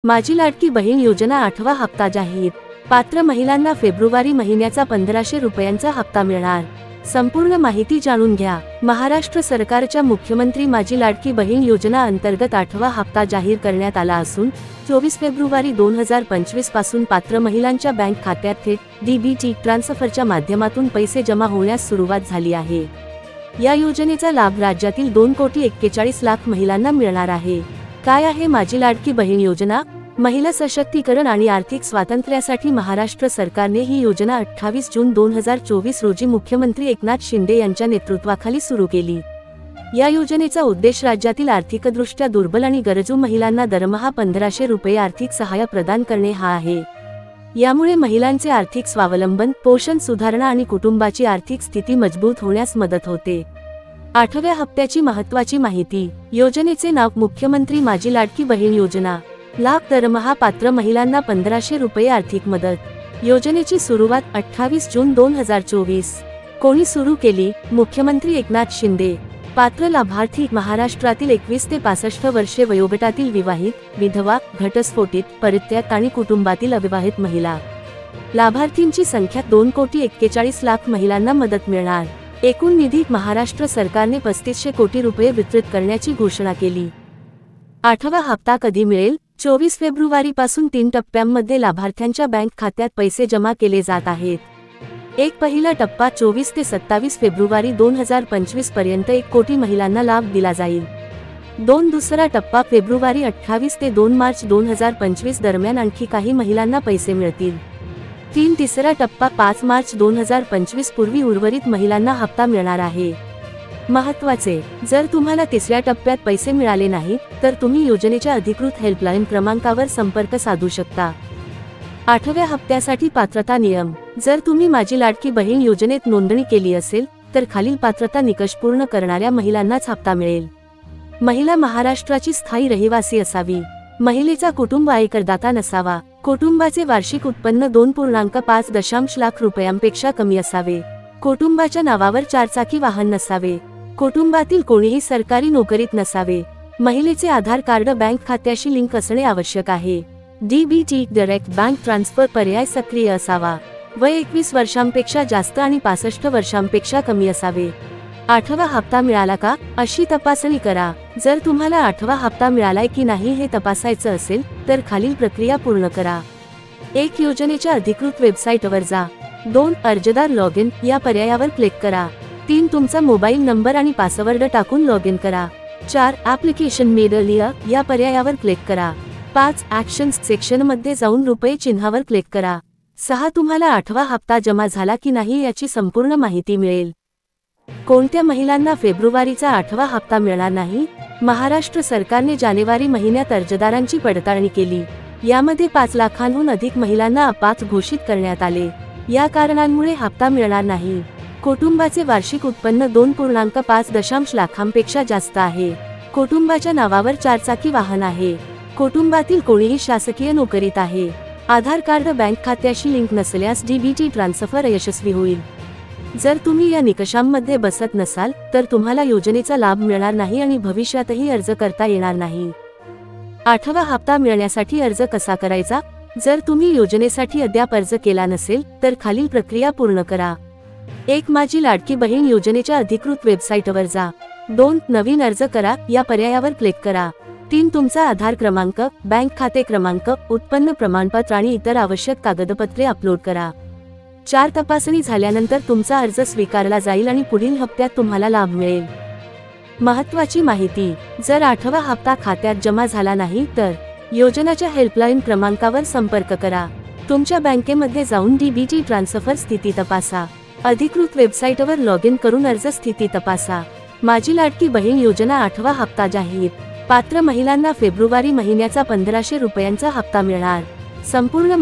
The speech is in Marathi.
माझी लाडकी बहीण योजना 8वा हप्ता जाहीर। पात्र महिलांना फेब्रुवारी महिन्याचा 1500 रुपयांचा हप्ता मिळणार। संपूर्ण माहिती जाणून घ्या। महाराष्ट्र सरकारच्या मुख्यमंत्री माझी लाडकी बहीण योजना अंतर्गत 8वा हप्ता जाहीर करण्यात आला असून 24 फेब्रुवारी 2025 पासून पात्र महिलांच्या बँक खात्यात थेट डीबीटी ट्रान्सफरच्या माध्यमातून पैसे जमा होण्यास सुरुवात झाली आहे। या योजनेचा लाभ राज्यातील 2,41,00,000 महिलांना मिळणार आहे। काय आहे माझी लाडकी बहीण योजना? महिला सशक्तीकरण आणि आर्थिक स्वातंत्र्यासाठी महाराष्ट्र सरकारने ही योजना 28 जून 2024 रोजी मुख्यमंत्री एकनाथ शिंदे यांच्या नेतृत्वाखाली सुरू केली। या योजनेचा उद्देश राज्यातील आर्थिकदृष्ट्या दुर्बल आणि गरजू महिलांना दरमहा 1500 रुपये आर्थिक सहाय्य प्रदान करणे हा आहे। यामुळे महिलांचे आर्थिक स्वावलंबन, पोषण सुधारणा आणि कुटुंबाची आर्थिक स्थिती मजबूत होण्यास मदत होते। 8व्या हप्त्याची महत्त्वाची माहिती। योजनेचे नाव मुख्यमंत्री माझी लाडकी बहीण योजना। लाभ दरमहा पात्र महिलांना 1500 रुपये आर्थिक मदत। योजनेची सुरुवात 28 जून 2024। कोणी सुरू केली? मुख्यमंत्री एकनाथ शिंदे। पात्र लाभार्थी महाराष्ट्रातील 21 ते 65 वर्षे वयोगटातील विवाहित, विधवा, घटस्फोटित, परित्यक्त आणि कुटुंबातील अविवाहित महिला। लाभार्थींची संख्या 2,41,00,000 महिलांना मदत मिळणार। एकूण निधी महाराष्ट्र सरकारने 3500 कोटी रुपये वितरित करण्याची घोषणा केली। 8वा हप्ता कधी मिळेल? 24 फेब्रुवारी पासून 3 टप्प्यांमध्ये लाभार्थ्यांच्या बँक खात्यात पैसे जमा केले जात आहेत। एक पहिला टप्पा 24 ते 27 फेब्रुवारी 2025 पर्यंत 1 कोटी महिलांना लाभ दिला जाईल। दुसरा टप्पा फेब्रुवारी 28 ते 2 मार्च 2025 दरम्यान आणखी काही महिलांना पैसे मिळतील। तिसरा टप्पा 5 मार्च 2025 पूर्वी उर्वरित महिलांना हप्ता मिळणार आहे। महत्त्वाचे, जर तुम्हाला तिसऱ्या टप्प्यात पैसे मिळाले नाही तर तुम्ही योजनेच्या अधिकृत हेल्पलाईन क्रमांकावर संपर्क साधू शकता। 8व्या हप्त्यासाठी पात्रता नियम। जर तुम्ही माझी लाडकी बहीण योजनेत नोंदणी केली असेल तर खालील पात्रता निकष पूर्ण करणाऱ्या महिलांनाच हप्ता मिळेल। महिला महाराष्ट्राची स्थायी रहिवासी असावी। महिलेचा कुटुंब आयकरदाता नसावा। कुटुंबाचे वार्षिक उत्पन्न 2.5 लाख रुपयांपेक्षा कमी असावे। कुटुंबाच्या नावावर 4 चाकी वाहन नसावे। कुटुंबातील कोणीही सरकारी नोकरीत नसावे। महिलेचे आधार कार्ड बँक खात्याशी लिंक असणे आवश्यक आहे। डीबीटी डायरेक्ट बँक ट्रान्सफर पर्याय सक्रिय असावा। वय 21 वर्षांपेक्षा जास्त आणि 65 वर्षांपेक्षा कमी असावे। 8वा हप्ता मिळाला का, अशी तपासणी करा। जर तुम्हाला 8वा हप्ता मिळालाय की नाही हे तपासायचं असेल तर खालील प्रक्रिया पूर्ण करा। 1. योजनेच्या अधिकृत वेबसाईटवर जा। 2. अर्जदार लॉग इन या पर्यायावर क्लिक करा। 3. तुमचा मोबाईल नंबर आणि पासवर्ड टाकून लॉग इन करा। 4. ॲप्लिकेशन मेडलिया या पर्यायावर क्लिक करा। 5. ॲक्शन्स सेक्शनमध्ये जाऊन रुपये चिन्हावर क्लिक करा। 6. तुम्हाला 8वा हप्ता जमा झाला की नाही याची संपूर्ण माहिती मिळेल। कोणत्या महिलांना फेब्रुवारीचा 8वा हप्ता मिळणार नाही? महाराष्ट्र सरकारने जानेवारी महिन्यात अर्जदारांची पडताळणी केली। यामध्ये 5 लाखांहून अधिक महिलांना अपात्र घोषित करण्यात आले। या कारणांमुळे हप्ता मिळणार नाही। कुटुंबाचे वार्षिक उत्पन्न 2.5 लाखांपेक्षा जास्त आहे। कुटुंबाच्या नावावर 4 चाकी वाहन आहे। कुटुंबातील कोणीही शासकीय नोकरीत आहे। आधार कार्ड बँक खात्याशी लिंक नसल्यास डीबीटी ट्रान्सफर अयशस्वी होईल। जर तुम्ही या निकषांमध्ये बसत नसाल तर तुम्हाला योजनेचा लाभ मिळणार नाही आणि भविष्यातही अर्ज करता येणार नाही। 8वा हप्ता मिळण्यासाठी अर्ज कसा करायचा? जर तुम्ही योजनेसाठी अद्याप अर्ज केला नसेल तर खालील प्रक्रिया पूर्ण करा। 1. माझी लाडकी बहीण योजनेच्या अधिकृत वेबसाईटवर जा। 2. नवीन अर्ज करा या पर्यायावर क्लिक करा। 3. तुमचा आधार क्रमांक, बँक खाते क्रमांक, उत्पन्न प्रमाणपत्र आणि इतर आवश्यक कागदपत्रे अपलोड करा। 4. तपासणी झाल्यानंतर तुमचा अर्ज स्वीकारला जाईल आणि पुढील हप्त्यात तुम्हाला लाभ मिळेल। महत्त्वाची माहिती, जर 8वा हप्ता खात्यात जमा झाला नाही तर योजनाच्या हेल्पलाईन क्रमांकावर संपर्क करा। तुमच्या बँकेमध्ये जाऊन डीबीटी ट्रान्सफर स्थिती तपासा। अधिकृत वेबसाईटवर लॉग इन करून अर्ज स्थिती तपासा। माझी लाडकी बहीण योजना 8वा हप्ता जाहीर। पात्र महिलांना फेब्रुवारी महिन्याचा 1500 रुपयांचा हप्ता मिळणार। संपूर्ण